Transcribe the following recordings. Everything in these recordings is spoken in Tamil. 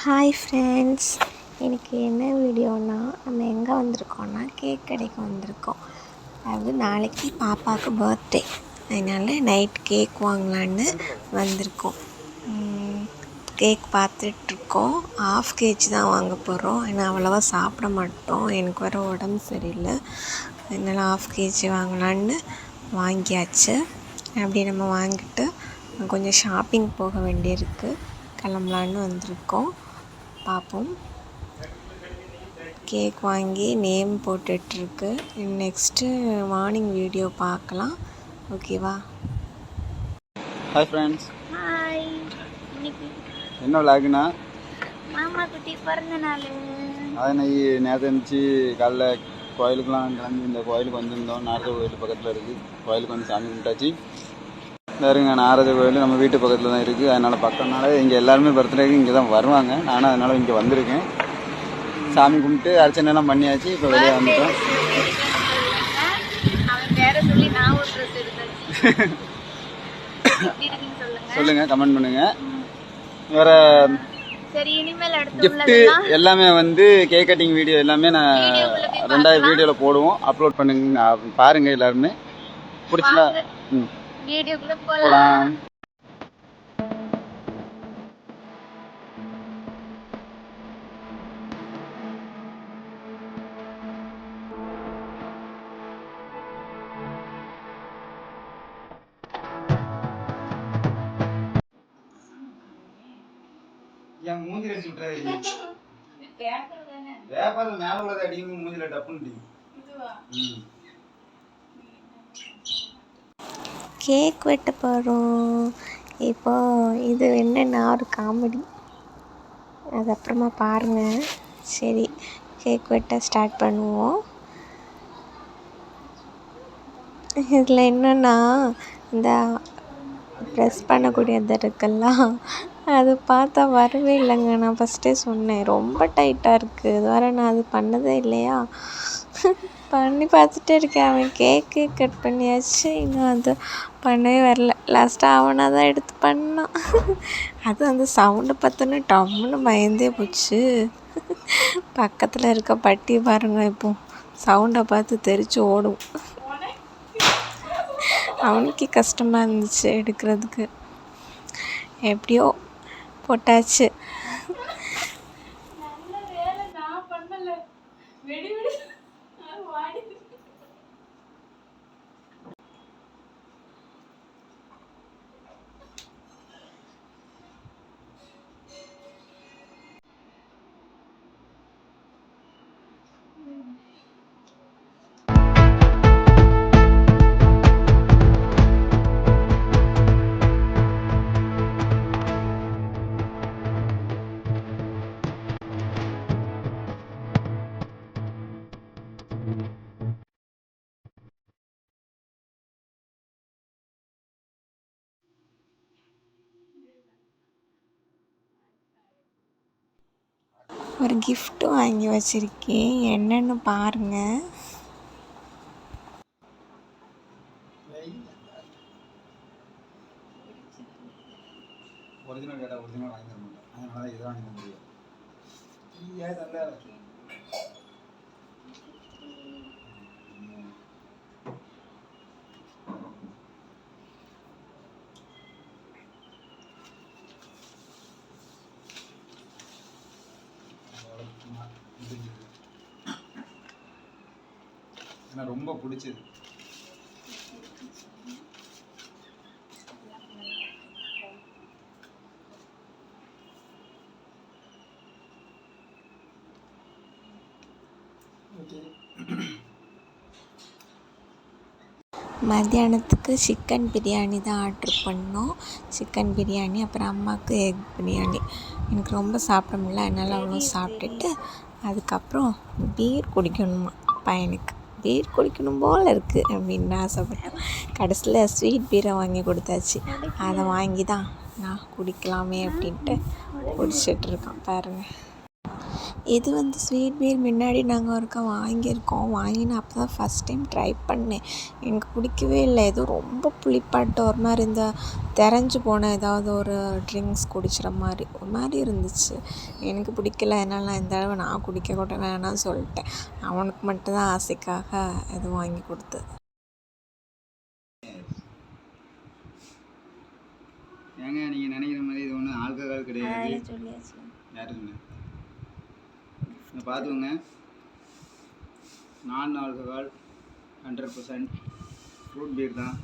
ஹாய் ஃப்ரெண்ட்ஸ், எனக்கு என்ன வீடியோனா நம்ம எங்கே வந்திருக்கோன்னா கேக் கடைக்கு வந்திருக்கோம். அது நாளைக்கு பாப்பாவுக்கு பர்த்டே, அதனால் நைட் கேக் வாங்கலான்னு வந்திருக்கோம். கேக் பார்த்துட்ருக்கோம். 1/2 kg தான் வாங்க போகிறோம். ஏன்னா அவ்வளோவா சாப்பிட மாட்டோம், எனக்கு வேறு உடம்பு சரியில்லை. அதனால் 1/2 kg வாங்கலான்னு வாங்கியாச்சு. அப்படி நம்ம வாங்கிட்டு கொஞ்சம் ஷாப்பிங் போக வேண்டியிருக்கு, கிளம்பலான்னு வந்திருக்கோம். பார்ப்போம். கேக் வாங்கி நேம் போட்டுட்ருக்கு. நெக்ஸ்ட்டு மார்னிங் வீடியோ பார்க்கலாம். ஓகேவா? Hi friends. ஹாய். இன்னைக்கு என்ன விளாகுண்ணா? மாமா குட்டி பிறந்த நாள். அதை நேற்று இருந்துச்சு. காலைல கோயிலுக்கெலாம் கிளம்பி இந்த கோயிலுக்கு வந்திருந்தோம். நாரத கோயில் பக்கத்தில் இருக்குது. கோயிலுக்கு வந்து சாமி கும்பிட்டாச்சு. பாருங்க, நாரத கோயில் நம்ம வீட்டு பக்கத்தில் தான் இருக்குது. அதனால் பக்கம்னால இங்கே எல்லாருமே பர்த்டேக்கு இங்கே தான் வருவாங்க. நானும் அதனால் இங்கே வந்திருக்கேன். சாமி கும்பிட்டு அர்ச்சனைலாம் பண்ணியாச்சு. இப்போ வெளியே வந்துட்டோம். சொல்லுங்க, கமெண்ட் பண்ணுங்க. வேற கிஃப்ட்டு எல்லாமே வந்து கேக் கட்டிங் வீடியோ எல்லாமே நான் 2வது வீடியோவில் போடுவோம். அப்லோட் பண்ணுங்க, பாருங்க. எல்லாருமே பிடிச்சா வீடியோக்குள்ள போலாம். என் மூஞ்சில அடிச்சு விட்டுறாரு. வேப்பால மேல உள்ளதை அடிக்கும், மூஞ்சில டப்புன்னு. கேக் வெட்ட போகிறோம். இப்போ இது என்னென்னா ஒரு காமெடி, அது அப்புறமா பாருங்கள். சரி, கேக் வெட்ட ஸ்டார்ட் பண்ணுவோம். இதில் என்னென்னா, இந்த ப்ரெஸ் பண்ணக்கூடியது இருக்குல்லாம், அது பார்த்தா வரவே இல்லைங்க. நான் ஃபஸ்ட்டே சொன்னேன், ரொம்ப டைட்டாக இருக்குது. இது வரை நான் அது பண்ணதே இல்லையா. பண்ணி பார்த்துட்டே இருக்கேன். அவன் கேக்கு கட் பண்ணியாச்சு, இன்னும் அது பண்ணவே வரல. லாஸ்ட்டாக அவனாக தான் எடுத்து பண்ணான். அது அந்த சவுண்டை பார்த்தோன்னே டம்முன்னு பயந்தே போச்சு. பக்கத்தில் இருக்க பட்டி பாருங்க, இப்போ சவுண்டை பார்த்து தெரிச்சு ஓடும். அவனுக்கு கஷ்டமாக இருந்துச்சு எடுக்கிறதுக்கு. எப்படியோ போட்டாச்சு. ஒரு கிஃப்ட் வாங்கி வச்சுருக்கேன், என்னென்னு பாருங்கள். ஒரிஜினல் கேட்டால் ஒரிஜினல் வாங்கி தர மாட்டேன். அதனால இதை வாங்கி தர முடியும். ஏன்னா ரொம்ப பிடிச்சது. மத்தியானத்துக்கு சிக்கன் பிரியாணி தான் ஆர்ட்ரு பண்ணோம். சிக்கன் பிரியாணி, அப்புறம் அம்மாவுக்கு எக் பிரியாணி. எனக்கு ரொம்ப சாப்பிட முடியல, அதனால் அவ்வளோ சாப்பிட்டுட்டு அதுக்கப்புறம் பீர் குடிக்கணுமா பையனுக்கு. பீர் குடிக்கணும் போல் இருக்குது அப்படின்னு ஆசைப்பட்டோம். கடைசியில் ஸ்வீட் பீரை வாங்கி கொடுத்தாச்சு. அதை வாங்கி தான் நான் குடிக்கலாமே அப்படின்ட்டு குடிச்சிட்ருக்கான் பாருங்கள். இது வந்து ஸ்வீட் பீர் முன்னாடி நாங்கள் ஒருக்கா வாங்கியிருக்கோம். வாங்கினா அப்போ தான் ஃபஸ்ட் டைம் ட்ரை பண்ணேன். எனக்கு பிடிக்கவே இல்லை. ஏதோ ரொம்ப புளிப்பாட்டம் ஒரு மாதிரி இந்த தெரைஞ்சு போன ஏதாவது ஒரு ட்ரிங்க்ஸ் குடிச்சிற மாதிரி ஒரு மாதிரி இருந்துச்சு. எனக்கு பிடிக்கல. அதனால் நான் இந்த தடவை நான் குடிக்க கூட வேணாம்னு சொல்லிட்டேன். அவனுக்கு மட்டும்தான் ஆசைக்காக இது வாங்கி கொடுத்தது. ஏங்க நீங்கள் நினைக்கிற மாதிரி இது ஒன்றும் ஆல்கஹால் கிடையாது. சொல்லியாச்சு. யாரு சொன்னேன்? பார்த்துக்கோங்க, நான் ஆல்கஹால் 100% ஃப்ரூட் பீர் தான்.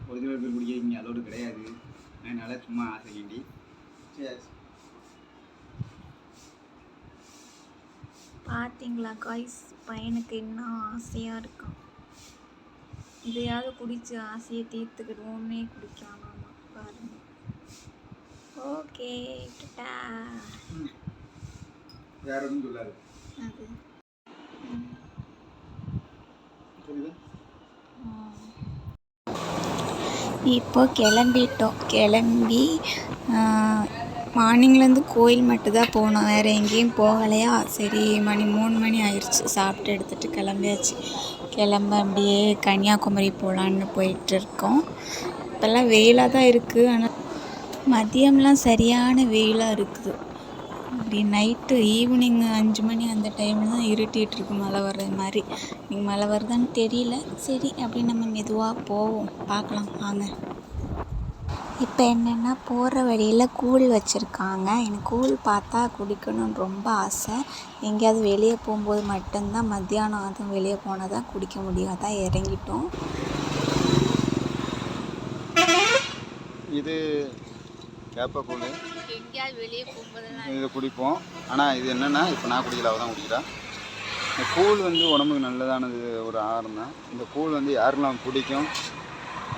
ஒரிஜினல் பீர் குடிக்க இங்கே அதோடு கிடையாது. அதனால் சும்மா ஆசை வேண்டி. பார்த்தீங்களா காய்ஸ், பையனுக்கு இன்னும் ஆசையாக இருக்கான். இதையாவது குடிச்சு ஆசையை தீர்த்துக்கிடுவோன்னே குடிக்கானாமா பாருங்க. ஓகே கிட்டா வேற ஒன்றும் சொல்லாது. அது இப்போ கிளம்பிட்டோம். கிளம்பி மார்னிங்லேருந்து கோயில் மட்டும்தான் போனோம், வேறு எங்கேயும் போகலையா. சரி, மணி 3 மணி ஆயிடுச்சு. சாப்பிட்டு எடுத்துகிட்டு கிளம்பியாச்சு. அப்படியே கன்னியாகுமரி போகலான்னு போயிட்டுருக்கோம். இப்போல்லாம் வெயிலாக தான் இருக்குது, ஆனால் மதியம்லாம் சரியான வெயிலாக இருக்குது. அப்படி நைட்டு ஈவினிங் 5 மணி அந்த டைமில் தான் இருட்டிகிட்டு இருக்கு, மழை வர்ற மாதிரி. நீங்கள் மழை வருதான்னு தெரியல. சரி, அப்படி நம்ம மெதுவாக போவோம், பார்க்கலாம் வாங்க. இப்போ என்னென்னா, போகிற வழியில் கூழ் வச்சுருக்காங்க. எனக்கு கூழ் பார்த்தா குடிக்கணும்னு ரொம்ப ஆசை. எங்கேயாவது வெளியே போகும்போது மட்டும்தான், மத்தியானம் அதுவும் வெளியே போனால் தான் குடிக்க முடியும். அதான் இறங்கிட்டோம். இது வேப்பக்கூழ். எங்கேயாவது வெளியே போகும்போது இதை குடிப்போம். ஆனால் இது என்னென்னா, இப்போ நான் குடிக்கல, அவள் தான் குடிக்கிறேன். இந்த கூழ் வந்து உடம்புக்கு நல்லதானது ஒரு ஆகாரம் தான். இந்த கூழ் வந்து யாருக்கெல்லாம் பிடிக்கும்,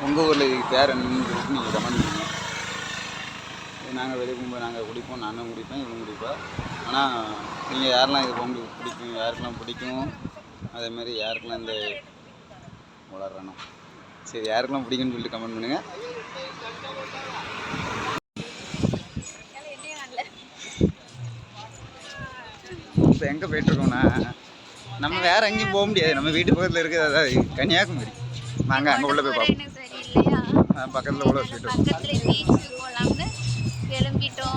உங்கள் ஊரில் இதுக்கு பேர் என்னன்னு சொல்லிட்டு நீங்கள் கமெண்ட் பண்ணுங்க. நாங்கள் வெளியே போகும்போது நாங்கள் குடிப்போம். நானும் குடிப்பேன், இவனும் குடிப்பேன். ஆனால் நீங்கள் யாரெல்லாம் இது உங்களுக்கு பிடிக்கும், யாருக்கெல்லாம் பிடிக்கும், அதேமாதிரி யாருக்கெல்லாம் இந்த வளர்றானோ சரி யாருக்கெல்லாம் பிடிக்குன்னு சொல்லிட்டு கமெண்ட் பண்ணுங்கள். இப்போ எங்கே போயிட்டுருக்கோம்னா, நம்ம வேறு எங்கேயும் போக முடியாது. நம்ம வீட்டு பக்கத்தில் இருக்கிறது அதாவது கன்னியாகுமரி. நாங்கள் அங்கே உள்ள போய் பார்ப்போம். பக்கத்தில் உள்ள போயிட்டு கிளம்பிட்டோம்.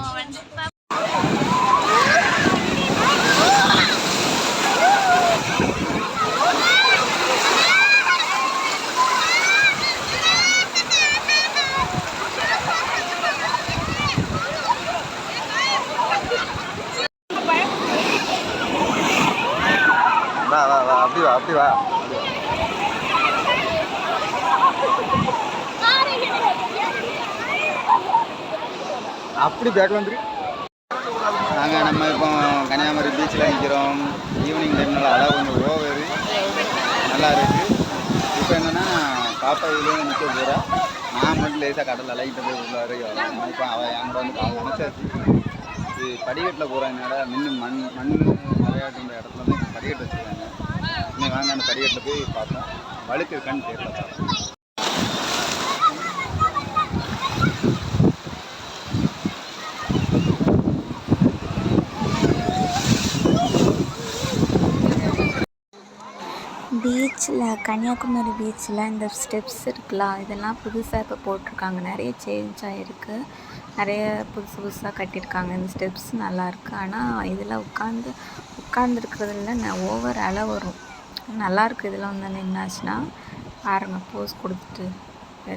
வா வா வா, அப்படி வா, அப்படி வா. அப்படி பேக்கில் வந்துரு. நாங்கள் நம்ம இப்போ கன்னியாகுமரி பீச்சில் நிற்கிறோம். ஈவினிங் டைம்னால அழகாக கொஞ்சம் ஓவர் நல்லா இருக்குது. இப்போ என்னென்னா, பாப்பா இதுலேயே நிற்க போகிறா. நான் மட்டும் லேசாக கடலில் லைட்டை போய் உள்ள வரைக்கும். இப்போ அவள் என் கூட வந்து கால் நினச்சாச்சு. இது படிக்கட்டில் போகிறதுனால மண் நிறையாட்டு இந்த இடத்துல தான் படிக்கட்டு வச்சுருக்காங்க. இன்னும் வாங்க அந்த படிக்கட்டில் போய் பார்ப்போம். வழுக்கு இருக்கான்னு தெரியல. பார்ப்போம். பீச்சில், கன்னியாகுமரி பீச்சில் இந்த ஸ்டெப்ஸ் இருக்குல்ல, இதெல்லாம் புதுசாக இப்போ போட்டிருக்காங்க. நிறைய சேஞ்ச் ஆகிருக்கு, நிறைய புதுசாக கட்டியிருக்காங்க. இந்த ஸ்டெப்ஸ் நல்லாயிருக்கு. ஆனால் இதில் உட்காந்துருக்கிறதுல ஓவர் அலை வரும். நல்லாயிருக்கு. இதில் வந்து நின்னாச்சுன்னா பாருங்கள், போஸ் கொடுத்துட்டு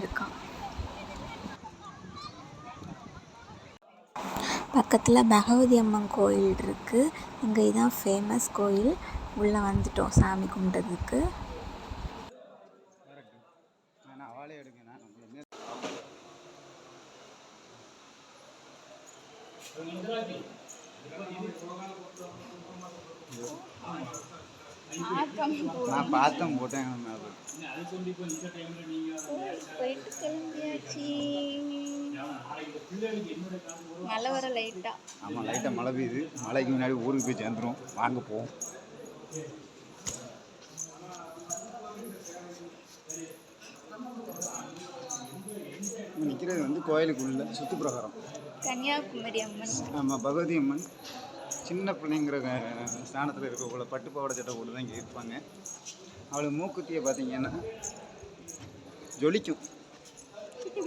இருக்கான். பக்கத்தில் பகவதி அம்மன் கோயில் இருக்குது. இங்கே இதுதான் ஃபேமஸ் கோயில். உள்ளே வந்துட்டோம் சாமி கும்பிட்றதுக்கு. நான் பார்த்தேன், போட்டேன். போயிட்டு கிளம்பியாச்சு. மழை வர லைட்டாக. ஆமாம், லைட்டாக மழை பெய்யுது. மழைக்கு முன்னாடி ஊருக்கு போய் சேர்ந்துடும். வாங்க போவோம். நிற்கிறது வந்து கோயிலுக்குள்ள சுற்றுப்பிரகாரம். கன்னியாகுமரி அம்மன். ஆமாம், பகவதி அம்மன். சின்ன பிள்ளைங்கிற ஸ்தானத்தில் இருக்கக்குள்ள பட்டு பாவாடை சட்டை போட்டு தான் இங்கே இருப்பாங்க. அவளுக்கு மூக்குத்தியை பார்த்தீங்கன்னா ஜொலிக்கும்.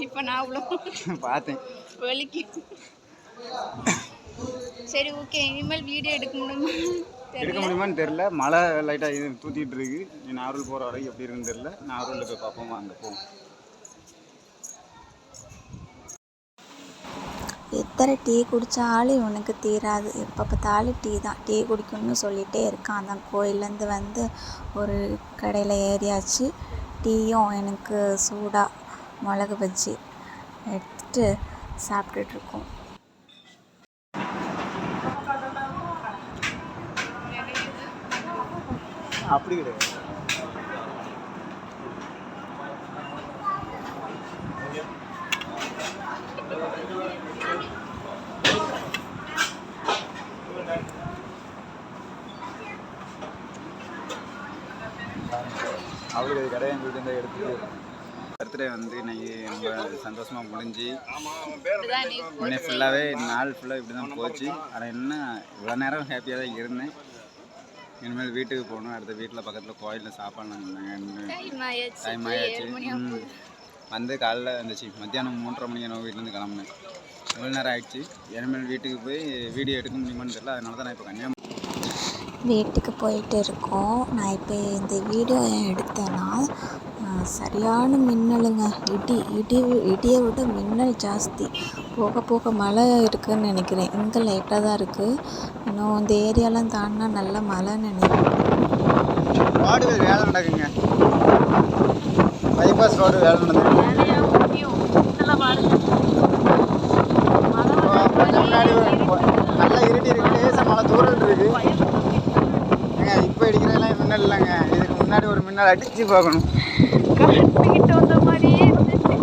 இப்போ நான் அவ்வளோ பார்த்தேன், வலிக்கும். சரி ஓகே, இனிமேல் வீடியோ எடுக்க முடியுமான்னு தெரில. மழை லைட்டாக இது தூத்திட்டு இருக்கு. நீ நாகூர் போகிற வரைக்கும் எப்படி இருக்குன்னு தெரில. நாகூரில் போய் பார்ப்போமா, அங்கே போவோம். எத்தனை டீ குடித்தாலும் இவனுக்கு தீராது. எப்போ பார்த்தாலும் டீ தான், டீ குடிக்கணும்னு சொல்லிகிட்டே இருக்கான். அதான் கோயிலேருந்து வந்து ஒரு கடையில் ஏறியாச்சு. டீயும் எனக்கு சூடாக மிளகு பஜ்ஜி எடுத்துட்டு சாப்பிட்டுட்ருக்கோம். அப்படி கிடையாது. அவருக்கு அது கடையை எங்களுக்கு இந்த எடுத்து பர்த்டே வந்து இன்னைக்கு ரொம்ப சந்தோஷமாக முடிஞ்சு இன்னைக்கு ஃபுல்லாகவே நாள் ஃபுல்லாக இப்படி தான் போச்சு. ஆனால் என்ன இவ்வளோ நேரம் ஹாப்பியாக தான் இருந்தேன். இனிமேல் வீட்டுக்கு போகணும். அடுத்த வீட்டில் பக்கத்தில் கோயிலில் சாப்பாடு டைம் ஆயாச்சு. வந்து காலைல வந்துச்சு, மத்தியானம் 3:30 மணிக்கு நம்ம வீட்டிலேருந்து கிளம்புனேன். எவ்வளோ நேரம் ஆயிடுச்சு. இனிமேல் வீட்டுக்கு போய் வீடியோ எடுக்க முடியுமான்னு தெரியல. அதனால தான் நான் இப்போ கன்னியாகுமரி வீட்டுக்கு போயிட்டு இருக்கோம். நான் இப்போ இந்த வீடியோ ஏன் எடுத்தேன்னா, சரியான மின்னலுங்க. இடியை விட மின்னல் ஜாஸ்தி. போக போக மழை இருக்குதுன்னு நினைக்கிறேன். இங்கே லைட்டாக தான் இருக்குது. இன்னும் இந்த ஏரியாலாம் தாண்டினா நல்ல மழைன்னு நினைக்கிறேன். ரோடு வேலை நடக்குங்க. பைபாஸ் ரோடு வேலை நடந்துருக்கு. கொஞ்சம் முன்னாடி நல்லா இருட்டி இருக்கு, லேசாக மழை தூரல் இருக்கு. ஏங்க இப்போ அடிக்கிறதெல்லாம் மின்னல் இல்லைங்க. இதுக்கு முன்னாடி ஒரு மின்னல் அடித்து பார்க்கணும். வந்த மாதிரியே இருந்துச்சு.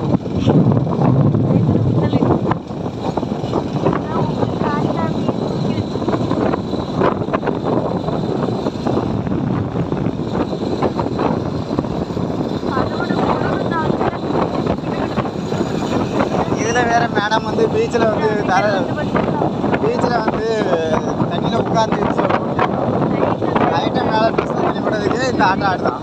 இதில் வேற மேடம் வந்து பீச்சில் வந்து பீச்சில் வந்து தண்ணியில் உட்காந்து லைட்டாக மேலே ட்ரெஸ் பண்ணி விடுறதுக்கு இந்த ஆட்டம் ஆடுதான்.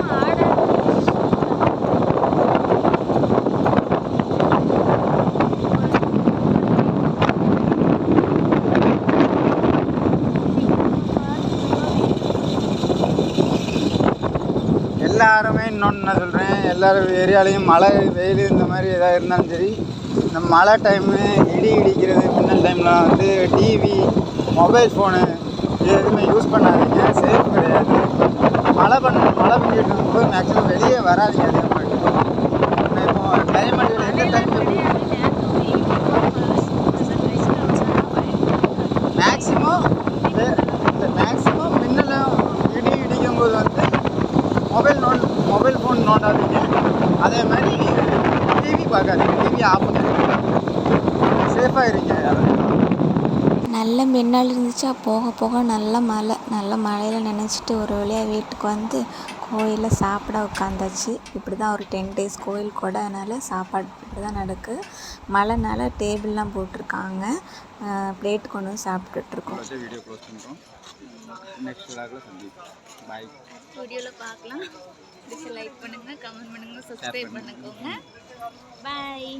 எல்லாருமே இன்னொன்று நான் சொல்கிறேன், எல்லாரும் ஏரியாலையும் மழை வெயில் இந்த மாதிரி எதாவது இருந்தாலும் சரி, இந்த மழை டைமு இடி இடிக்கிறது மின்னல் டைமில் வந்து டிவி மொபைல் ஃபோனு இது எதுவுமே யூஸ் பண்ணாதீங்க. சேஃப் கிடையாது. மழை பெஞ்சிட்டு இருக்கும்போது மேக்ஸிமம் வெளியே வராதிங்க. அதிகமாக இப்போ கிளைமேட் எந்த டைம் மேக்ஸிமம் மின்னலும் இடி இடிக்கும்போது வந்து மொபைல் ஃபோன் நோண்டாதீங்க. அதே மாதிரி டிவி பார்க்காதீங்க. டிவி ஆஃப் பண்ணுங்க. சேஃபாக இருங்க. நல்ல மின்னல் இருந்துச்சா. போக போக நல்ல மழையில் நினச்சிட்டு ஒரு வழியாக வீட்டுக்கு வந்து கோயிலில் சாப்பிட உட்காந்தாச்சு. இப்படி தான் ஒரு 10 days கோயில் கூட, அதனால் சாப்பாடு இப்படி தான் நடக்குது. மழைனால டேபிள்லாம் போட்டிருக்காங்க. பிளேட் கொண்டு வந்து சாப்பிட்டுட்ருக்கோம். வீடியோ க்ளோஸ் பண்ணுறோம். நெக்ஸ்ட் விலாகில் சந்திப்போம். பாய். வீடியோவில் பார்க்கலாம். லைக் பண்ணுங்கள், கமெண்ட் பண்ணுங்கள், சப்ஸ்கிரைப் பண்ணிக்கோங்க. பாய்.